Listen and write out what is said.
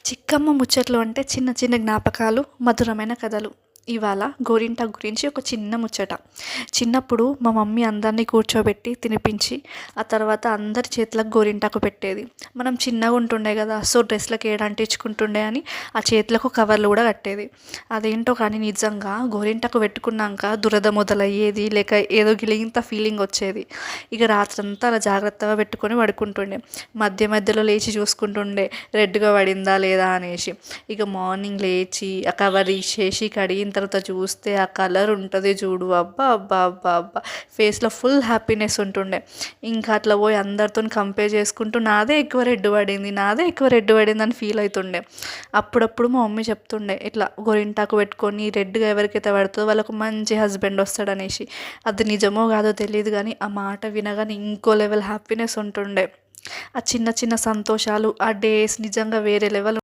చిక్కమ్మ ముచ్చట్లు అంటే చిన్న చిన్న జ్ఞాపకాలు, మధురమైన కథలు. ఇవాళ గోరింటాకు గురించి ఒక చిన్న ముచ్చట. చిన్నప్పుడు మా మమ్మీ అందరినీ కూర్చోబెట్టి తినిపించి, ఆ తర్వాత అందరి చేతులకు గోరింటాకు పెట్టేది. మనం చిన్నగా ఉంటుండే కదా, సో డ్రెస్లకు ఏడ అంటించుకుంటుండే అని ఆ చేతులకు కవర్లు కూడా కట్టేది. అదేంటో కానీ నిజంగా గోరింటాకు పెట్టుకున్నాక దురద మొదలయ్యేది, లేక ఏదో గిలిగింత ఫీలింగ్ వచ్చేది. ఇక రాత్రంతా అలా జాగ్రత్తగా పెట్టుకొని పడుకుంటుండే. మధ్య మధ్యలో లేచి చూసుకుంటుండే రెడ్గా పడిందా లేదా అనేసి. ఇక మార్నింగ్ లేచి ఆ కవర్ తీసేసి కడిగిన తర్వాత చూస్తే ఆ కలర్ ఉంటుంది చూడు, అబ్బా అబ్బా అబ్బా అబ్బా, ఫేస్లో ఫుల్ హ్యాపీనెస్ ఉంటుండే. ఇంకా అట్లా పోయి అందరితో కంపేర్ చేసుకుంటూ నాదే ఎక్కువ రెడ్ పడింది, నాదే ఎక్కువ రెడ్ పడింది అని ఫీల్ అవుతుండే. అప్పుడప్పుడు మా మమ్మీ చెప్తుండే ఇట్లా గోరింటాకు పెట్టుకొని రెడ్గా ఎవరికైతే పడుతుందో వాళ్ళకు మంచి హస్బెండ్ వస్తాడనేసి. అది నిజమో కాదో తెలియదు కానీ ఆ మాట వినగానే ఇంకో లెవెల్ హ్యాపీనెస్ ఉంటుండే. ఆ చిన్న చిన్న సంతోషాలు, ఆ డేస్ నిజంగా వేరే లెవెల్.